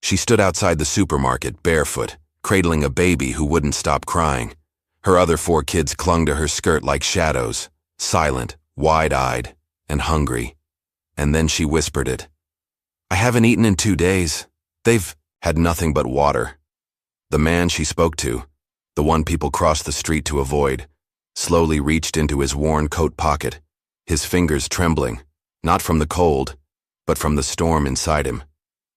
She stood outside the supermarket, barefoot, cradling a baby who wouldn't stop crying. Her other 4 kids clung to her skirt like shadows, silent, wide-eyed, and hungry. And then she whispered it. "I haven't eaten in 2 days. They've had nothing but water." The man she spoke to, the one people crossed the street to avoid, slowly reached into his worn coat pocket, his fingers trembling, not from the cold, but from the storm inside him.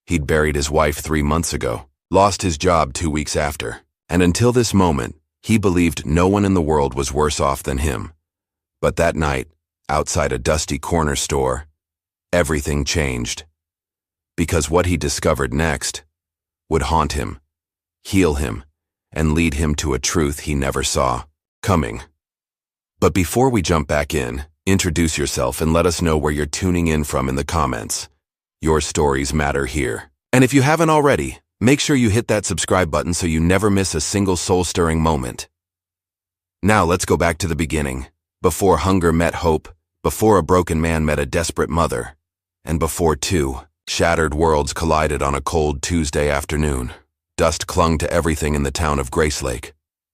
He'd buried his wife 3 months ago, lost his job 2 weeks after, and until this moment, he believed no one in the world was worse off than him. But that night, outside a dusty corner store, everything changed. Because what he discovered next would haunt him, heal him, and lead him to a truth he never saw coming. But before we jump back in, introduce yourself and let us know where you're tuning in from in the comments. Your stories matter here. And if you haven't already, make sure you hit that subscribe button so you never miss a single soul-stirring moment. Now let's go back to the beginning, before hunger met hope, before a broken man met a desperate mother, and before 2 shattered worlds collided on a cold Tuesday afternoon. Dust clung to everything in the town of Gracelake.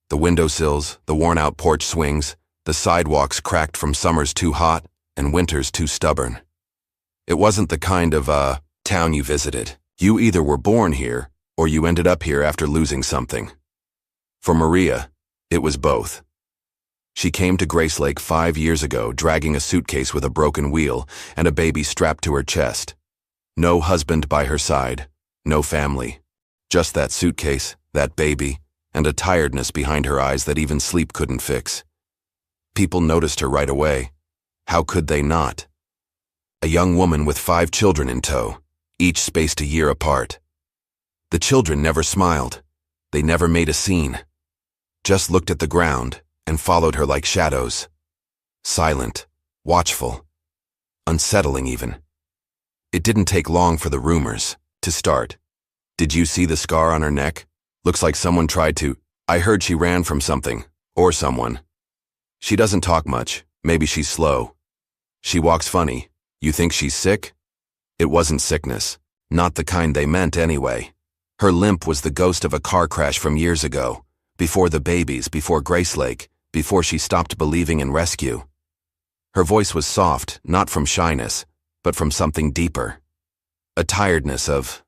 The windowsills, the worn-out porch swings, the sidewalks cracked from summers too hot and winters too stubborn. It wasn't the kind of, town you visited. You either were born here, or you ended up here after losing something. For Maria, it was both. She came to Gracelake 5 years ago, dragging a suitcase with a broken wheel and a baby strapped to her chest. No husband by her side, no family. Just that suitcase, that baby, and a tiredness behind her eyes that even sleep couldn't fix. People noticed her right away. How could they not? A young woman with 5 children in tow, each spaced a year apart. The children never smiled. They never made a scene. Just looked at the ground and followed her like shadows. Silent, watchful, unsettling even. It didn't take long for the rumors to start. "Did you see the scar on her neck? Looks like someone tried to. I heard she ran from something, or someone. She doesn't talk much. Maybe she's slow. She walks funny. You think she's sick?" It wasn't sickness. Not the kind they meant anyway. Her limp was the ghost of a car crash from years ago, before the babies, before Gracelake, before she stopped believing in rescue. Her voice was soft, not from shyness, but from something deeper. A tiredness of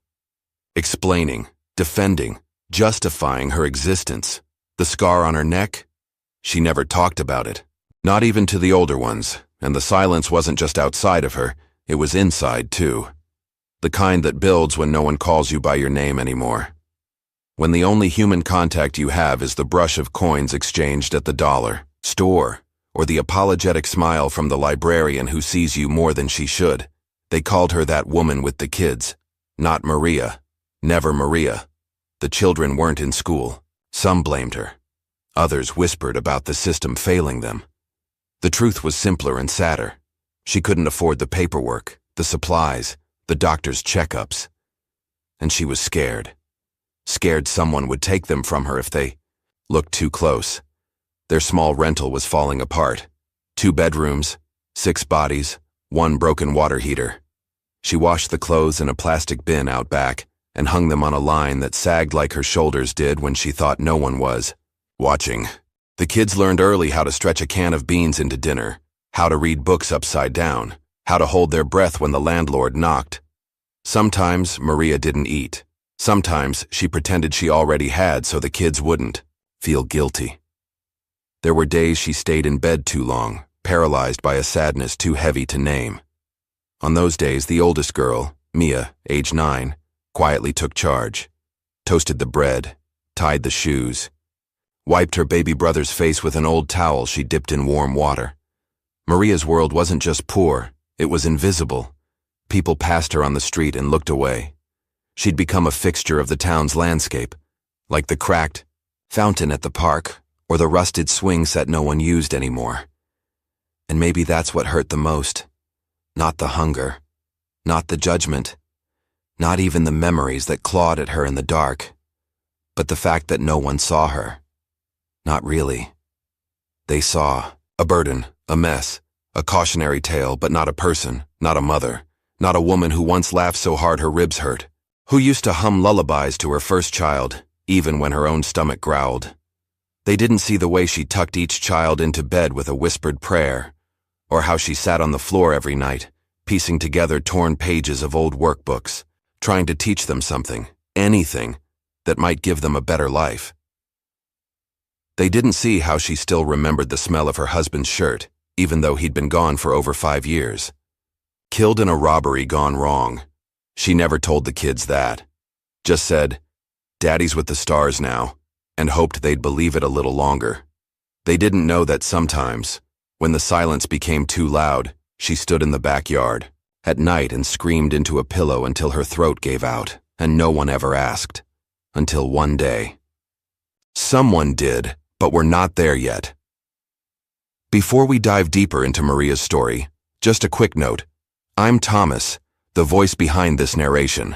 explaining, defending, justifying her existence. The scar on her neck? She never talked about it. Not even to the older ones, and the silence wasn't just outside of her, it was inside too. The kind that builds when no one calls you by your name anymore. When the only human contact you have is the brush of coins exchanged at the dollar store, or the apologetic smile from the librarian who sees you more than she should. They called her that woman with the kids. Not Maria. Never Maria. The children weren't in school. Some blamed her. Others whispered about the system failing them. The truth was simpler and sadder. She couldn't afford the paperwork, the supplies, the doctor's checkups. And she was scared. Scared someone would take them from her if they looked too close. Their small rental was falling apart. 2 bedrooms, 6 bodies, 1 broken water heater. She washed the clothes in a plastic bin out back and hung them on a line that sagged like her shoulders did when she thought no one was watching. The kids learned early how to stretch a can of beans into dinner, how to read books upside down, how to hold their breath when the landlord knocked. Sometimes Maria didn't eat. Sometimes she pretended she already had so the kids wouldn't feel guilty. There were days she stayed in bed too long, paralyzed by a sadness too heavy to name. On those days, the oldest girl, Mia, age 9, quietly took charge, toasted the bread, tied the shoes, wiped her baby brother's face with an old towel she dipped in warm water. Maria's world wasn't just poor, it was invisible. People passed her on the street and looked away. She'd become a fixture of the town's landscape, like the cracked fountain at the park or the rusted swing set no one used anymore. And maybe that's what hurt the most. Not the hunger, not the judgment, not even the memories that clawed at her in the dark, but the fact that no one saw her. Not really. They saw a burden, a mess, a cautionary tale, but not a person, not a mother, not a woman who once laughed so hard her ribs hurt. who used to hum lullabies to her first child, even when her own stomach growled. They didn't see the way she tucked each child into bed with a whispered prayer, or how she sat on the floor every night, piecing together torn pages of old workbooks, trying to teach them something, anything, that might give them a better life. They didn't see how she still remembered the smell of her husband's shirt, even though he'd been gone for over 5 years. Killed in a robbery gone wrong. She never told the kids that. Just said, "Daddy's with the stars now," and hoped they'd believe it a little longer. They didn't know that sometimes, when the silence became too loud, she stood in the backyard at night and screamed into a pillow until her throat gave out, and no one ever asked. Until one day. Someone did, but we're not there yet. Before we dive deeper into Maria's story, just a quick note. I'm Thomas, the voice behind this narration.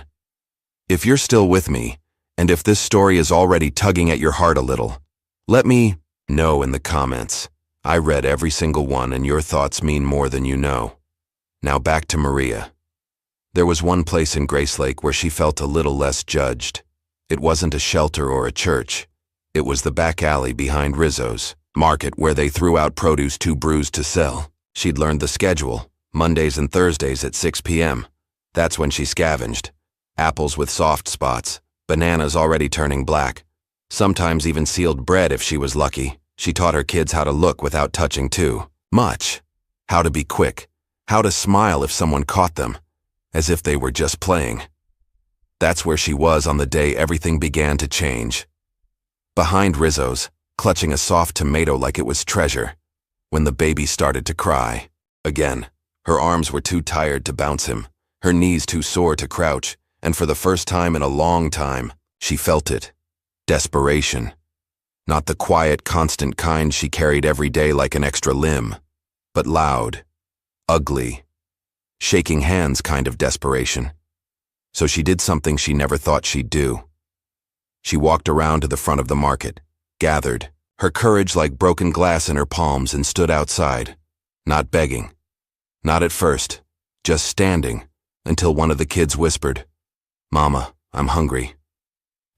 If you're still with me, and if this story is already tugging at your heart a little, let me know in the comments. I read every single one, and your thoughts mean more than you know. Now back to Maria. There was one place in Gracelake where she felt a little less judged. It wasn't a shelter or a church. It was the back alley behind Rizzo's market where they threw out produce too bruised to sell. She'd learned the schedule, Mondays and Thursdays at 6 p.m. That's when she scavenged. Apples with soft spots, bananas already turning black, sometimes even sealed bread if she was lucky. She taught her kids how to look without touching too much, how to be quick, how to smile if someone caught them, as if they were just playing. That's where she was on the day everything began to change. Behind Rizzo's, clutching a soft tomato like it was treasure, when the baby started to cry. Again, her arms were too tired to bounce him, her knees too sore to crouch, and for the first time in a long time, she felt it. Desperation. Not the quiet, constant kind she carried every day like an extra limb, but loud, ugly, shaking hands kind of desperation. So she did something she never thought she'd do. She walked around to the front of the market, gathered, her courage like broken glass in her palms, and stood outside, not begging. Not at first, just standing, until one of the kids whispered, "Mama, I'm hungry."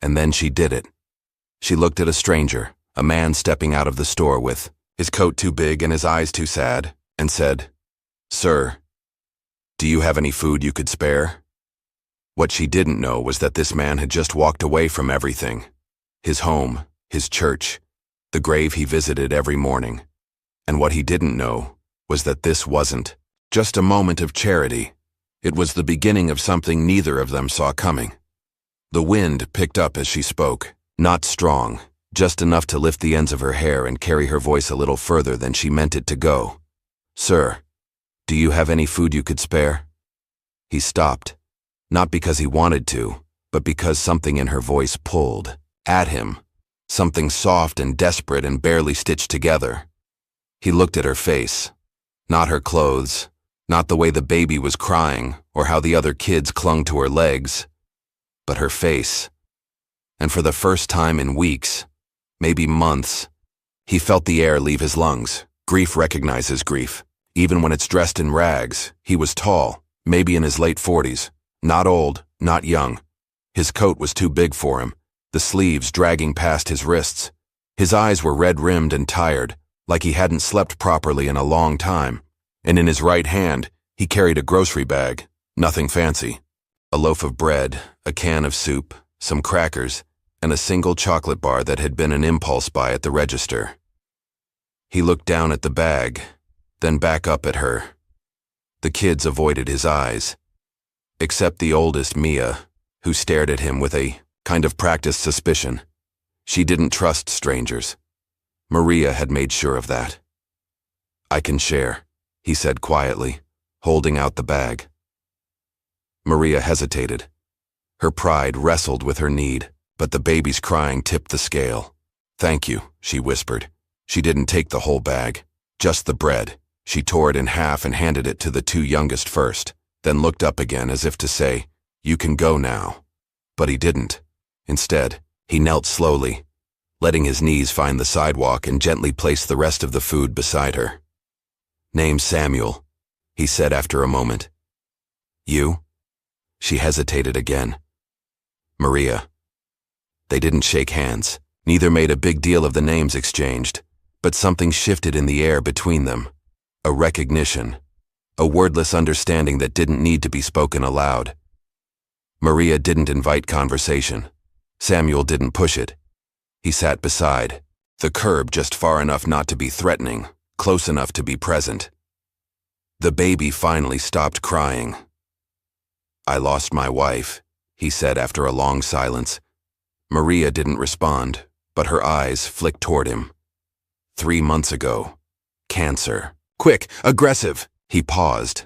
And then she did it. She looked at a stranger, a man stepping out of the store with his coat too big and his eyes too sad, and said, "Sir, do you have any food you could spare?" What she didn't know was that this man had just walked away from everything. His home, his church, the grave he visited every morning. And what he didn't know was that this wasn't just a moment of charity. It was the beginning of something neither of them saw coming. The wind picked up as she spoke, not strong, just enough to lift the ends of her hair and carry her voice a little further than she meant it to go. "Sir, do you have any food you could spare?" He stopped. Not because he wanted to, but because something in her voice pulled at him, something soft and desperate and barely stitched together. He looked at her face, not her clothes, not the way the baby was crying or how the other kids clung to her legs, but her face. And for the first time in weeks, maybe months, he felt the air leave his lungs. Grief recognizes grief, even when it's dressed in rags. He was tall, maybe in his late 40s. Not old, not young. His coat was too big for him, the sleeves dragging past his wrists. His eyes were red-rimmed and tired, like he hadn't slept properly in a long time. And in his right hand, he carried a grocery bag, nothing fancy. A loaf of bread, a can of soup, some crackers, and a single chocolate bar that had been an impulse buy at the register. He looked down at the bag, then back up at her. The kids avoided his eyes. Except the oldest, Mia, who stared at him with a kind of practiced suspicion. She didn't trust strangers. Maria had made sure of that. "I can share," he said quietly, holding out the bag. Maria hesitated. Her pride wrestled with her need, but the baby's crying tipped the scale. "Thank you," she whispered. She didn't take the whole bag, just the bread. She tore it in half and handed it to the two youngest first, then looked up again as if to say, "You can go now." But he didn't. Instead, he knelt slowly, letting his knees find the sidewalk, and gently placed the rest of the food beside her. "Name's Samuel," he said after a moment. "You?" She hesitated again. Maria. They didn't shake hands. Neither made a big deal of the names exchanged, but something shifted in the air between them. A recognition. A wordless understanding that didn't need to be spoken aloud. Maria didn't invite conversation. Samuel didn't push it. He sat beside the curb, just far enough not to be threatening, close enough to be present. The baby finally stopped crying. "I lost my wife," he said after a long silence. Maria didn't respond, but her eyes flicked toward him. 3 months ago. Cancer. Quick, aggressive. He paused.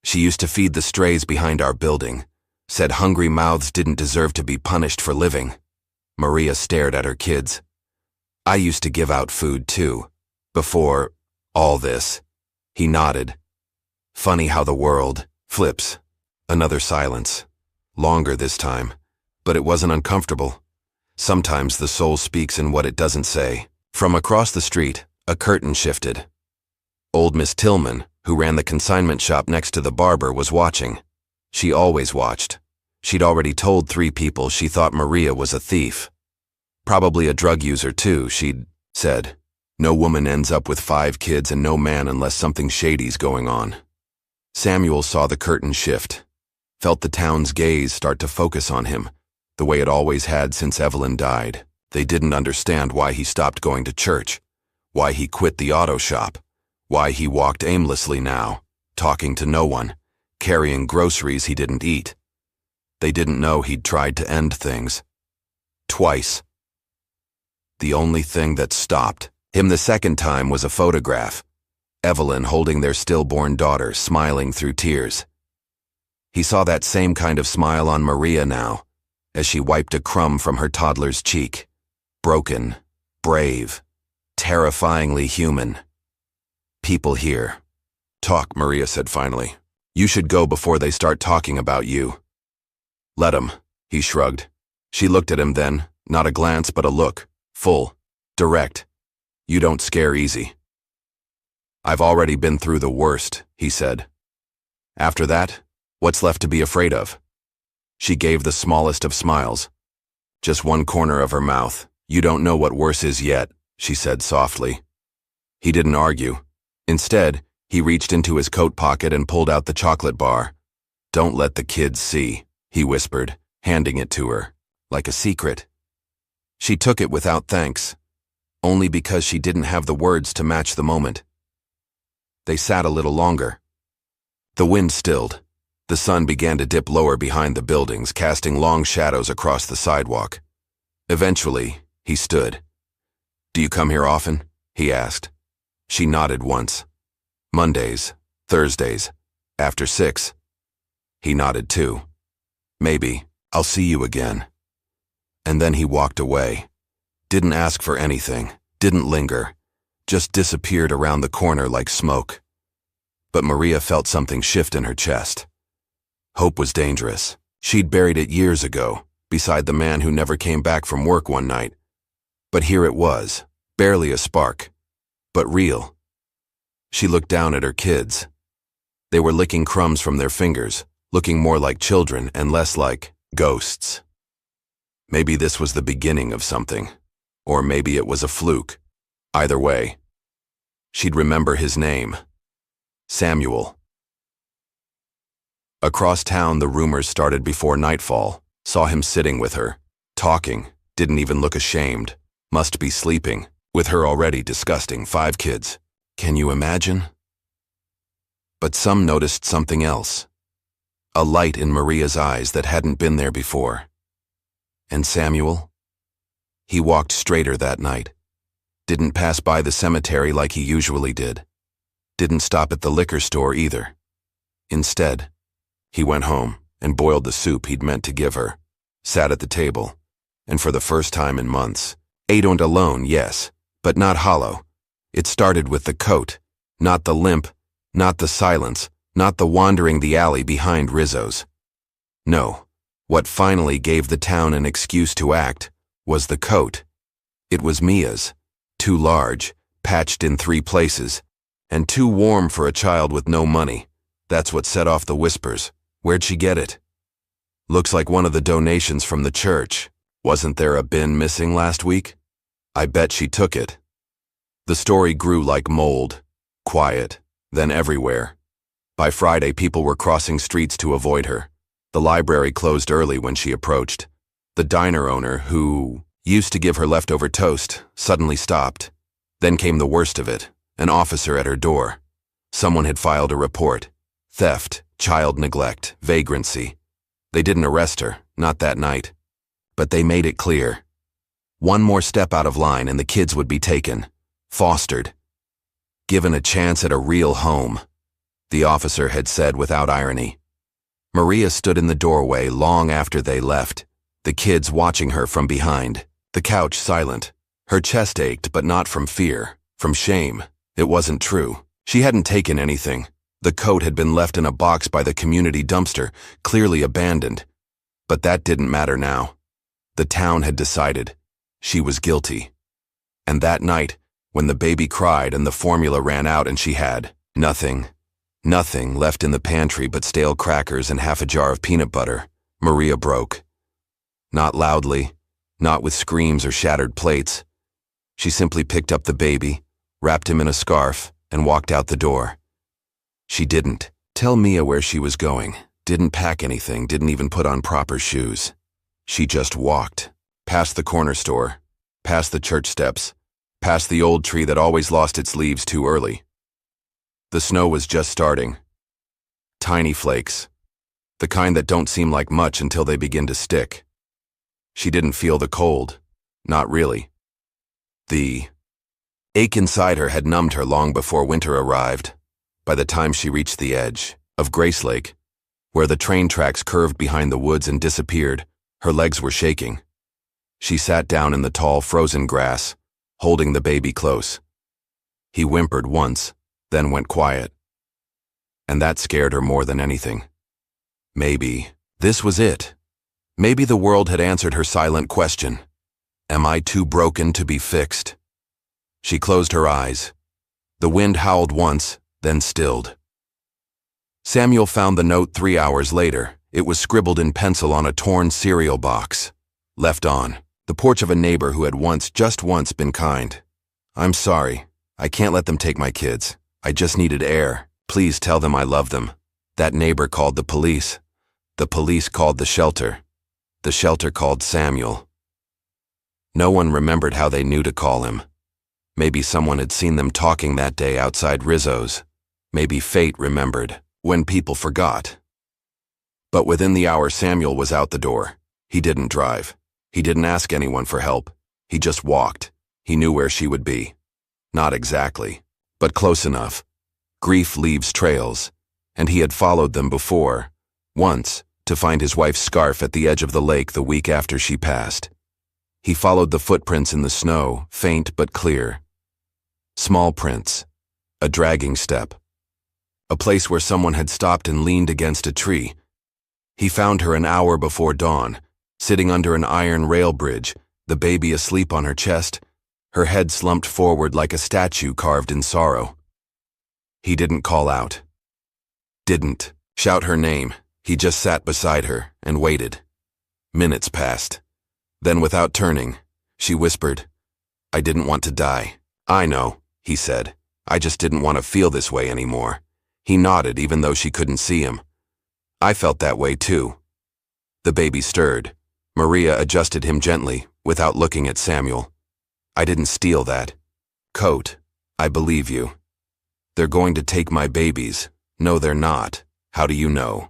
"She used to feed the strays behind our building. Said hungry mouths didn't deserve to be punished for living." Maria stared at her kids. "I used to give out food too. Before all this." He nodded. "Funny how the world flips." Another silence. Longer this time, but it wasn't uncomfortable. Sometimes the soul speaks in what it doesn't say. From across the street, a curtain shifted. Old Miss Tillman, who ran the consignment shop next to the barber, was watching. She always watched. She'd already told 3 people she thought Maria was a thief. Probably a drug user too, she'd said. No woman ends up with 5 kids and no man unless something shady's going on. Samuel saw the curtain shift, felt the town's gaze start to focus on him, the way it always had since Evelyn died. They didn't understand why he stopped going to church, why he quit the auto shop, why he walked aimlessly now, talking to no one, carrying groceries he didn't eat. They didn't know he'd tried to end things. Twice. The only thing that stopped him the second time was a photograph. Evelyn holding their stillborn daughter, smiling through tears. He saw that same kind of smile on Maria now, as she wiped a crumb from her toddler's cheek. Broken, brave, terrifyingly human. "People here. Talk," Maria said finally. "You should go before they start talking about you." "Let 'em," he shrugged. She looked at him then, not a glance but a look, full, direct. "You don't scare easy." "I've already been through the worst," he said. "After that, what's left to be afraid of?" She gave the smallest of smiles. Just one corner of her mouth. "You don't know what worse is yet," she said softly. He didn't argue. Instead, he reached into his coat pocket and pulled out the chocolate bar. "Don't let the kids see," he whispered, handing it to her, like a secret. She took it without thanks, only because she didn't have the words to match the moment. They sat a little longer. The wind stilled. The sun began to dip lower behind the buildings, casting long shadows across the sidewalk. Eventually, he stood. "Do you come here often?" he asked. She nodded once. "Mondays, Thursdays, after 6. He nodded too. "Maybe. I'll see you again." And then he walked away. Didn't ask for anything, didn't linger, just disappeared around the corner like smoke. But Maria felt something shift in her chest. Hope was dangerous. She'd buried it years ago, beside the man who never came back from work one night. But here it was, barely a spark, but real. She looked down at her kids. They were licking crumbs from their fingers, looking more like children and less like ghosts. Maybe this was the beginning of something, or maybe it was a fluke. Either way, she'd remember his name. Samuel. Across town, the rumors started before nightfall. Saw him sitting with her, talking, didn't even look ashamed. Must be sleeping, with her already disgusting 5 kids. Can you imagine? But some noticed something else. A light in Maria's eyes that hadn't been there before. And Samuel? He walked straighter that night. Didn't pass by the cemetery like he usually did. Didn't stop at the liquor store either. Instead, he went home and boiled the soup he'd meant to give her, sat at the table, and for the first time in months, ate on alone, yes, but not hollow. It started with the coat, not the limp, not the silence, not the wandering the alley behind Rizzo's. No, what finally gave the town an excuse to act was the coat. It was Mia's, too large, patched in 3 places, and too warm for a child with no money. That's what set off the whispers. Where'd she get it? Looks like one of the donations from the church. Wasn't there a bin missing last week? I bet she took it. The story grew like mold. Quiet, then everywhere. By Friday, people were crossing streets to avoid her. The library closed early when she approached. The diner owner, who used to give her leftover toast, suddenly stopped. Then came the worst of it, an officer at her door. Someone had filed a report. Theft, child neglect, vagrancy. They didn't arrest her, not that night. But they made it clear. One more step out of line and the kids would be taken, fostered, given a chance at a real home, the officer had said without irony. Maria stood in the doorway long after they left, the kids watching her from behind, the couch silent. Her chest ached, but not from fear, from shame. It wasn't true. She hadn't taken anything. The coat had been left in a box by the community dumpster, clearly abandoned. But that didn't matter now. The town had decided. She was guilty. And that night, when the baby cried and the formula ran out and she had nothing left in the pantry but stale crackers and half a jar of peanut butter, Maria broke. Not loudly, not with screams or shattered plates. She simply picked up the baby, wrapped him in a scarf, and walked out the door. She didn't tell Mia where she was going, didn't pack anything, didn't even put on proper shoes. She just walked, past the corner store, past the church steps, past the old tree that always lost its leaves too early. The snow was just starting. Tiny flakes, the kind that don't seem like much until they begin to stick. She didn't feel the cold, not really. The ache inside her had numbed her long before winter arrived. By the time she reached the edge of Grace Lake, where the train tracks curved behind the woods and disappeared, her legs were shaking. She sat down in the tall, frozen grass, holding the baby close. He whimpered once, then went quiet. And that scared her more than anything. Maybe this was it. Maybe the world had answered her silent question. Am I too broken to be fixed? She closed her eyes. The wind howled once, then stilled. Samuel found the note 3 hours later. It was scribbled in pencil on a torn cereal box. Left on the porch of a neighbor who had just once been kind. I'm sorry. I can't let them take my kids. I just needed air. Please tell them I love them. That neighbor called the police. The police called the shelter. The shelter called Samuel. No one remembered how they knew to call him. Maybe someone had seen them talking that day outside Rizzo's. Maybe fate remembered when people forgot. But within the hour, Samuel was out the door. He didn't drive. He didn't ask anyone for help. He just walked. He knew where she would be. Not exactly, but close enough. Grief leaves trails, and he had followed them before, once, to find his wife's scarf at the edge of the lake the week after she passed. He followed the footprints in the snow, faint but clear. Small prints, a dragging step. A place where someone had stopped and leaned against a tree. He found her an hour before dawn, sitting under an iron rail bridge, the baby asleep on her chest, her head slumped forward like a statue carved in sorrow. He didn't call out. Didn't shout her name. He just sat beside her and waited. Minutes passed. Then, without turning, she whispered, I didn't want to die. I know, he said. I just didn't want to feel this way anymore. He nodded even though she couldn't see him. I felt that way too. The baby stirred. Maria adjusted him gently, without looking at Samuel. I didn't steal that coat. I believe you. They're going to take my babies. No, they're not. How do you know?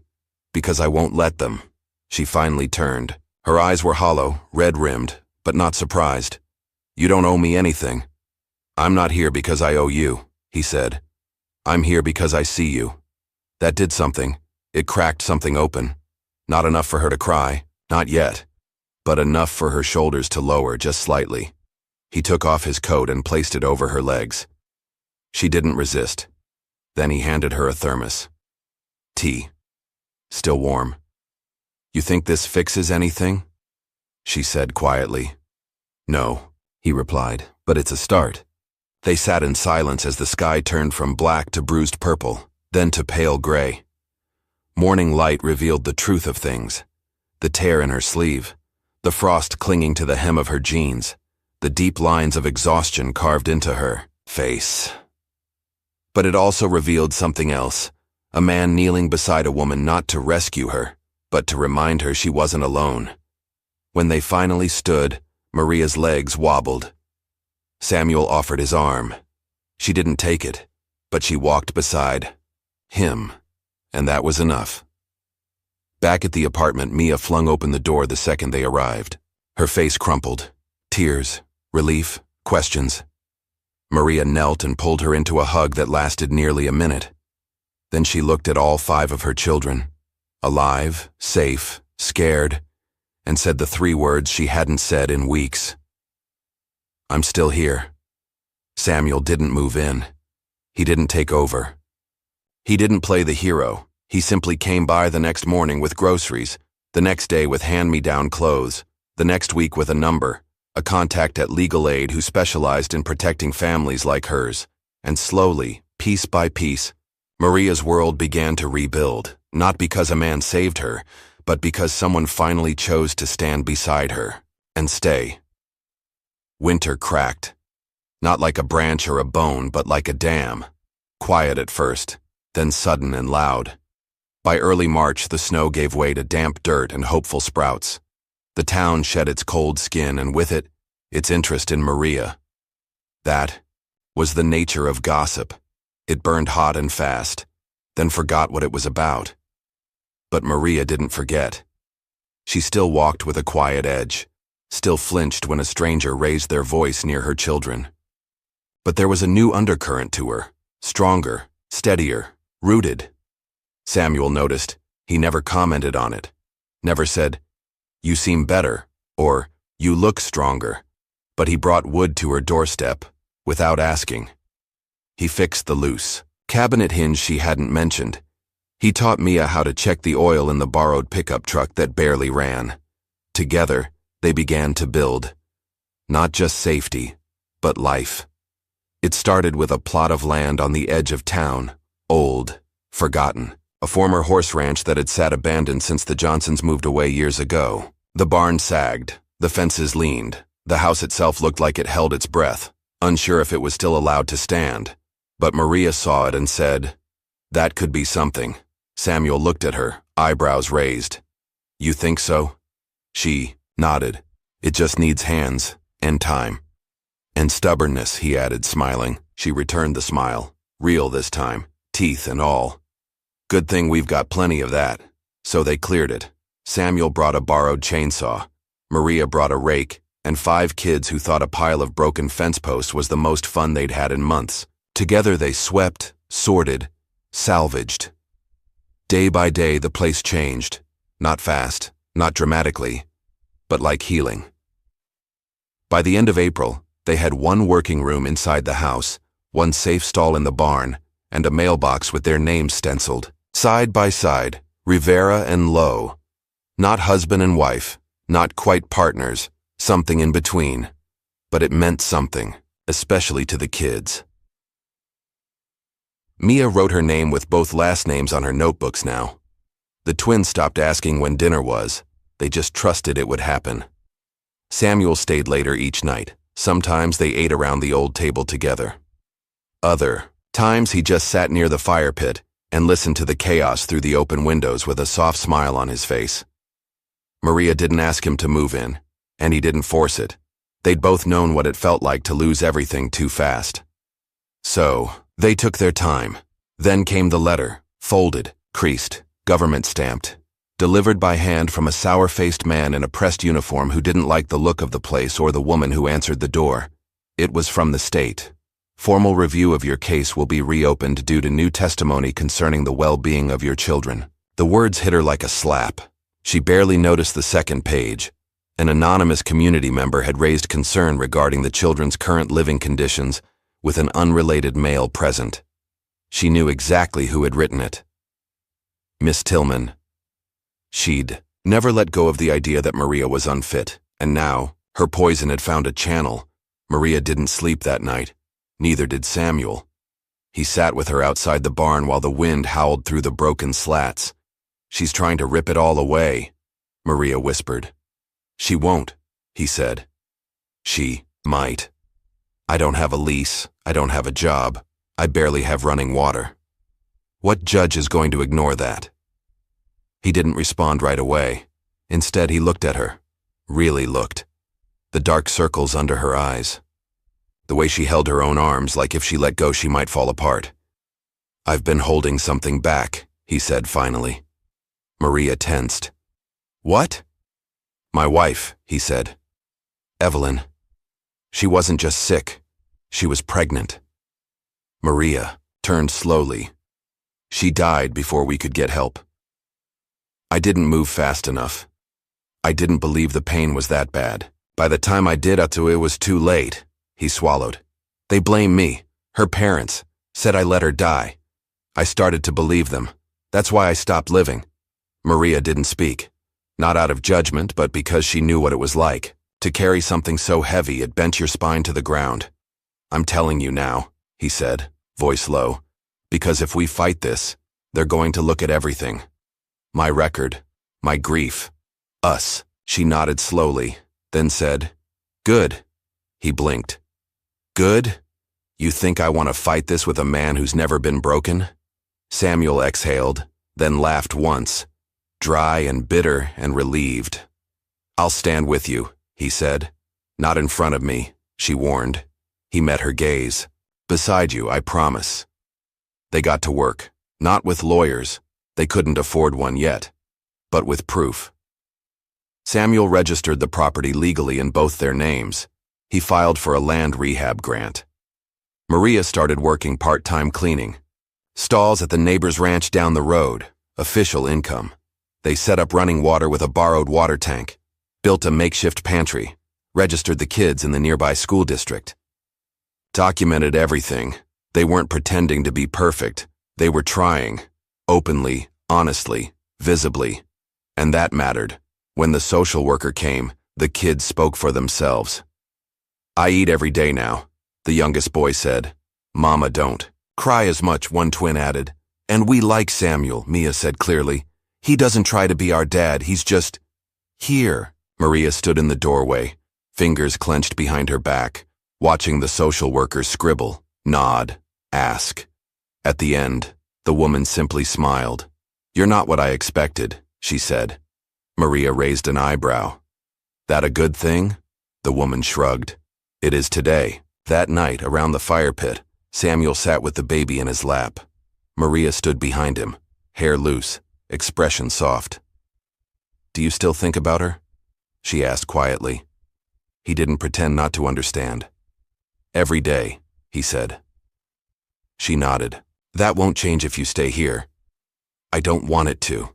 Because I won't let them. She finally turned. Her eyes were hollow, red-rimmed, but not surprised. You don't owe me anything. I'm not here because I owe you, he said. I'm here because I see you. That did something. It cracked something open. Not enough for her to cry, not yet, but enough for her shoulders to lower just slightly. He took off his coat and placed it over her legs. She didn't resist. Then he handed her a thermos. Tea. Still warm. You think this fixes anything? She said quietly. No, he replied, but it's a start. They sat in silence as the sky turned from black to bruised purple, then to pale gray. Morning light revealed the truth of things. the tear in her sleeve, the frost clinging to the hem of her jeans, the deep lines of exhaustion carved into her face. But it also revealed something else, a man kneeling beside a woman not to rescue her, but to remind her she wasn't alone. When they finally stood, Maria's legs wobbled. Samuel offered his arm. She didn't take it, but she walked beside him, and that was enough. Back at the apartment, Mia flung open the door the second they arrived. Her face crumpled. Tears, relief, questions. Maria knelt and pulled her into a hug that lasted nearly a minute. Then she looked at all 5 of her children, alive, safe, scared, and said the 3 words she hadn't said in weeks. I'm still here. Samuel didn't move in. He didn't take over. He didn't play the hero. He simply came by the next morning with groceries, the next day with hand-me-down clothes, the next week with a number, a contact at legal aid who specialized in protecting families like hers. And slowly, piece by piece, Maria's world began to rebuild, not because a man saved her, but because someone finally chose to stand beside her and stay. Winter cracked. Not like a branch or a bone, but like a dam. Quiet at first, then sudden and loud. By early March, the snow gave way to damp dirt and hopeful sprouts. The town shed its cold skin, and with it, its interest in Maria. That was the nature of gossip. It burned hot and fast, then forgot what it was about. But Maria didn't forget. She still walked with a quiet edge, still flinched when a stranger raised their voice near her children. But there was a new undercurrent to her, stronger, steadier, rooted. Samuel noticed. He never commented on it. Never said, "You seem better," or "You look stronger." But he brought wood to her doorstep, without asking. He fixed the loose cabinet hinge she hadn't mentioned. He taught Mia how to check the oil in the borrowed pickup truck that barely ran. Together, they began to build. Not just safety, but life. It started with a plot of land on the edge of town, old, forgotten. A former horse ranch that had sat abandoned since the Johnsons moved away years ago. The barn sagged, the fences leaned, the house itself looked like it held its breath, unsure if it was still allowed to stand. But Maria saw it and said, "That could be something." Samuel looked at her, eyebrows raised. "You think so?" She nodded. "It just needs hands, and time." "And stubbornness," he added, smiling. She returned the smile, real this time, teeth and all. "Good thing we've got plenty of that." So they cleared it. Samuel brought a borrowed chainsaw. Maria brought a rake, and 5 kids who thought a pile of broken fence posts was the most fun they'd had in months. Together they swept, sorted, salvaged. Day by day the place changed. Not fast, not dramatically, but like healing. By the end of April, they had 1 working room inside the house, 1 safe stall in the barn, and a mailbox with their names stenciled. Side by side, Rivera and Lowe. Not husband and wife, not quite partners, something in between. But it meant something, especially to the kids. Mia wrote her name with both last names on her notebooks now. The twins stopped asking when dinner was. They just trusted it would happen. Samuel stayed later each night. Sometimes they ate around the old table together. Other times he just sat near the fire pit and listened to the chaos through the open windows with a soft smile on his face. Maria didn't ask him to move in, and he didn't force it. They'd both known what it felt like to lose everything too fast. So, they took their time. Then came the letter, folded, creased, government-stamped, delivered by hand from a sour-faced man in a pressed uniform who didn't like the look of the place or the woman who answered the door. It was from the state. Formal review of your case will be reopened due to new testimony concerning the well-being of your children. The words hit her like a slap. She barely noticed the second page. An anonymous community member had raised concern regarding the children's current living conditions with an unrelated male present. She knew exactly who had written it. Miss Tillman. She'd never let go of the idea that Maria was unfit, and now, her poison had found a channel. Maria didn't sleep that night. Neither did Samuel. He sat with her outside the barn while the wind howled through the broken slats. "She's trying to rip it all away." Maria whispered. She won't, he said. She might. I don't have a lease, I don't have a job, I barely have running water. What judge is going to ignore that? He didn't respond right away. Instead, he looked at her. Really looked. The dark circles under her eyes. The way she held her own arms like if she let go she might fall apart. I've been holding something back, he said finally. Maria tensed. What? My wife, he said. Evelyn. She wasn't just sick. She was pregnant. Maria turned slowly. She died before we could get help. I didn't move fast enough. I didn't believe the pain was that bad. By the time I did it was too late, he swallowed. They blamed me, her parents, said I let her die. I started to believe them. That's why I stopped living. Maria didn't speak. Not out of judgment, but because she knew what it was like. To carry something so heavy it bent your spine to the ground. I'm telling you now, he said, voice low, because if we fight this, they're going to look at everything. My record, my grief, us. She nodded slowly, then said, Good. He blinked. Good? You think I want to fight this with a man who's never been broken? Samuel exhaled, then laughed once, dry and bitter and relieved. I'll stand with you, he said. Not in front of me, she warned. He met her gaze. Beside you, I promise. They got to work, not with lawyers. They couldn't afford one yet, but with proof. Samuel registered the property legally in both their names. He filed for a land rehab grant. Maria started working part-time cleaning. Stalls at the neighbor's ranch down the road, official income. They set up running water with a borrowed water tank, built a makeshift pantry, registered the kids in the nearby school district. Documented everything. They weren't pretending to be perfect. They were trying, openly, honestly, visibly. And that mattered. When the social worker came, the kids spoke for themselves. I eat every day now, the youngest boy said. Mama don't cry as much, one twin added. And we like Samuel, Mia said clearly. He doesn't try to be our dad, he's just here. Maria stood in the doorway, fingers clenched behind her back, watching the social worker scribble, nod, ask. At the end, the woman simply smiled. You're not what I expected, she said. Maria raised an eyebrow. That a good thing? The woman shrugged. It is today. That night, around the fire pit, Samuel sat with the baby in his lap. Maria stood behind him, hair loose, expression soft. Do you still think about her? She asked quietly. He didn't pretend not to understand. Every day, he said. She nodded. That won't change if you stay here. I don't want it to.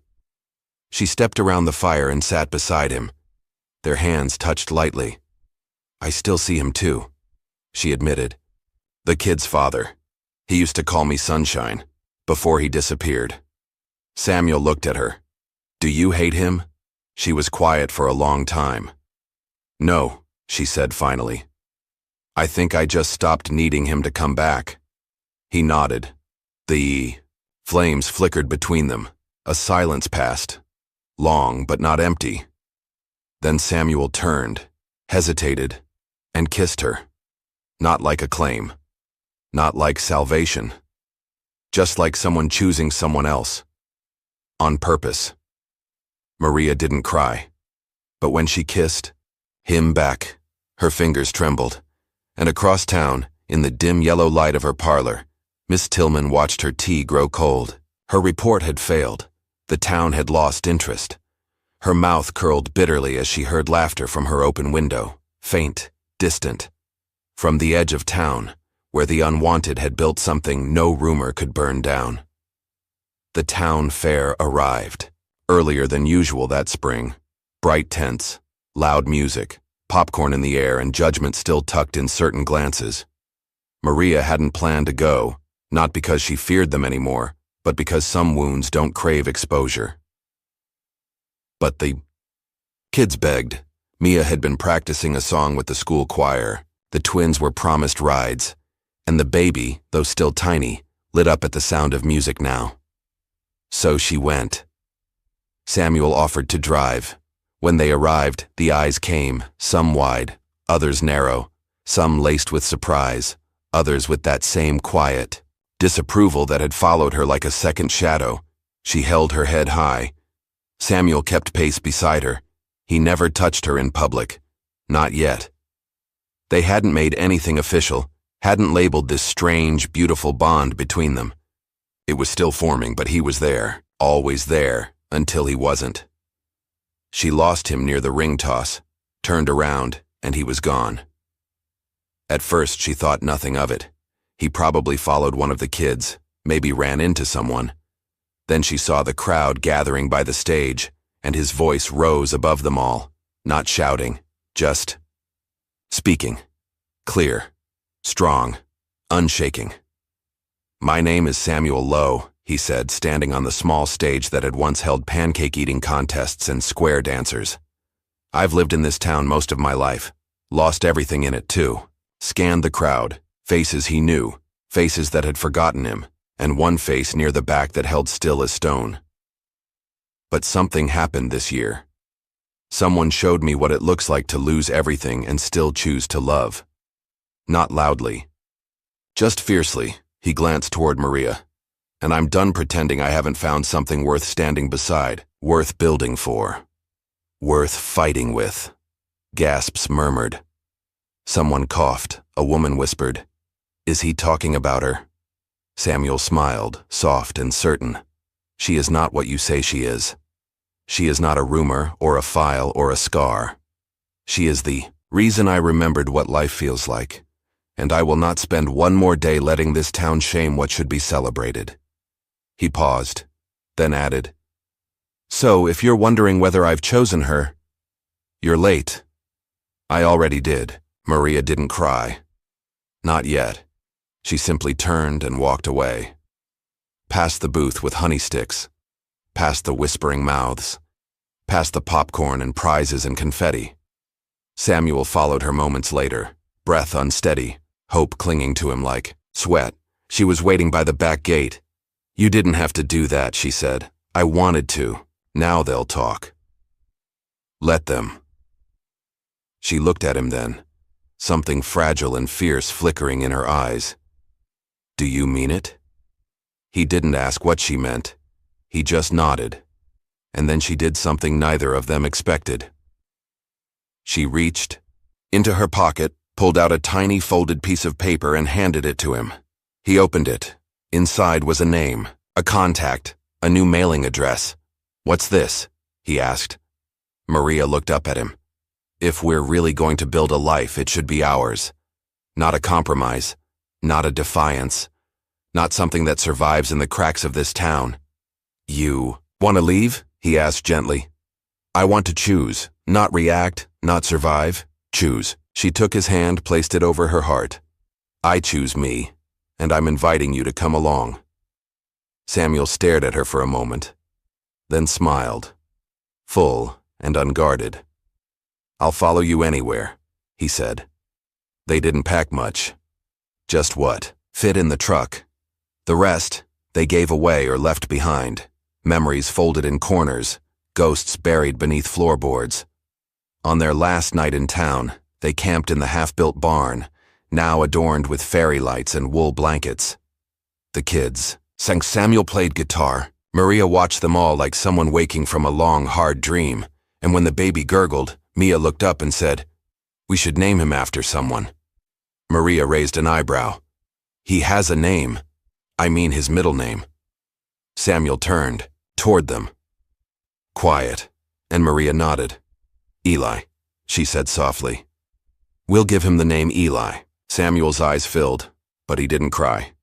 She stepped around the fire and sat beside him. Their hands touched lightly. I still see him too, she admitted. The kid's father. He used to call me Sunshine, before he disappeared. Samuel looked at her. Do you hate him? She was quiet for a long time. No, she said finally. I think I just stopped needing him to come back. He nodded. The flames flickered between them. A silence passed. Long but not empty. Then Samuel turned, hesitated, and kissed her. Not like a claim. Not like salvation. Just like someone choosing someone else. On purpose. Maria didn't cry. But when she kissed him back, her fingers trembled. And across town, in the dim yellow light of her parlor, Miss Tillman watched her tea grow cold. Her report had failed. The town had lost interest. Her mouth curled bitterly as she heard laughter from her open window, faint, distant. From the edge of town, where the unwanted had built something no rumor could burn down. The town fair arrived, earlier than usual that spring. Bright tents, loud music, popcorn in the air, and judgment still tucked in certain glances. Maria hadn't planned to go, not because she feared them anymore, but because some wounds don't crave exposure. But the kids begged. Mia had been practicing a song with the school choir. The twins were promised rides, and the baby, though still tiny, lit up at the sound of music now. So she went. Samuel offered to drive. When they arrived, the eyes came, some wide, others narrow, some laced with surprise, others with that same quiet disapproval that had followed her like a second shadow. She held her head high. Samuel kept pace beside her. He never touched her in public. Not yet. They hadn't made anything official, hadn't labeled this strange, beautiful bond between them. It was still forming, but he was there, always there, until he wasn't. She lost him near the ring toss, turned around, and he was gone. At first, she thought nothing of it. He probably followed one of the kids, maybe ran into someone. Then she saw the crowd gathering by the stage, and his voice rose above them all, not shouting, just speaking. Clear, strong, unshaking. "My name is Samuel Lowe," he said, standing on the small stage that had once held pancake-eating contests and square dancers. "I've lived in this town most of my life, lost everything in it too." Scanned the crowd, faces he knew, faces that had forgotten him, and one face near the back that held still as stone. But something happened this year. Someone showed me what it looks like to lose everything and still choose to love. Not loudly. Just fiercely, he glanced toward Maria. "And I'm done pretending I haven't found something worth standing beside, worth building for, worth fighting with." Gasps murmured. Someone coughed. A woman whispered, "Is he talking about her?" Samuel smiled, soft and certain. "She is not what you say she is. She is not a rumor or a file or a scar. She is the reason I remembered what life feels like, and I will not spend one more day letting this town shame what should be celebrated." He paused, then added, "So if you're wondering whether I've chosen her, you're late. I already did." Maria didn't cry. Not yet. She simply turned and walked away. Past the booth with honey sticks, past the whispering mouths, past the popcorn and prizes and confetti. Samuel followed her moments later, breath unsteady, hope clinging to him like sweat. She was waiting by the back gate. "You didn't have to do that," she said. "I wanted to. Now they'll talk." "Let them." She looked at him then, something fragile and fierce flickering in her eyes. "Do you mean it?" He didn't ask what she meant. He just nodded. And then she did something neither of them expected. She reached into her pocket, pulled out a tiny folded piece of paper and handed it to him. He opened it. Inside was a name, a contact, a new mailing address. "What's this?" he asked. Maria looked up at him. "If we're really going to build a life, it should be ours. Not a compromise, not a defiance, not something that survives in the cracks of this town." "You want to leave?" he asked gently. "I want to choose, not react, not survive. Choose." She took his hand, placed it over her heart. "I choose me, and I'm inviting you to come along." Samuel stared at her for a moment, then smiled, full and unguarded. "I'll follow you anywhere," he said. They didn't pack much. Just what fit in the truck. The rest, they gave away or left behind. Memories folded in corners, ghosts buried beneath floorboards. On their last night in town, they camped in the half-built barn, now adorned with fairy lights and wool blankets. The kids sang. Samuel played guitar. Maria watched them all like someone waking from a long, hard dream, and when the baby gurgled, Mia looked up and said, "We should name him after someone." Maria raised an eyebrow. "He has a name. I mean his middle name." Samuel turned toward them. Quiet, and Maria nodded. "Eli," she said softly. "We'll give him the name Eli." Samuel's eyes filled, but he didn't cry.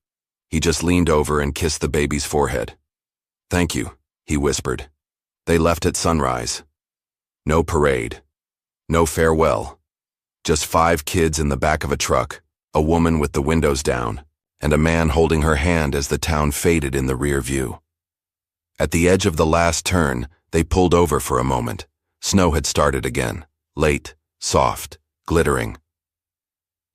He just leaned over and kissed the baby's forehead. "Thank you," he whispered. They left at sunrise. No parade. No farewell. Just 5 kids in the back of a truck, a woman with the windows down, and a man holding her hand as the town faded in the rear view. At the edge of the last turn, they pulled over for a moment. Snow had started again, late, soft, glittering.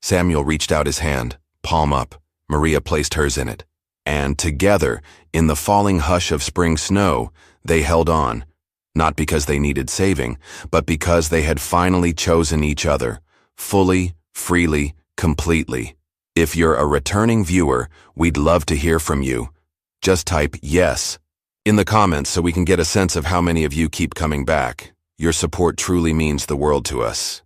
Samuel reached out his hand, palm up. Maria placed hers in it. And together, in the falling hush of spring snow, they held on, Not because they needed saving, but because they had finally chosen each other, fully, freely, completely. If you're a returning viewer, we'd love to hear from you. Just type yes in the comments so we can get a sense of how many of you keep coming back. Your support truly means the world to us.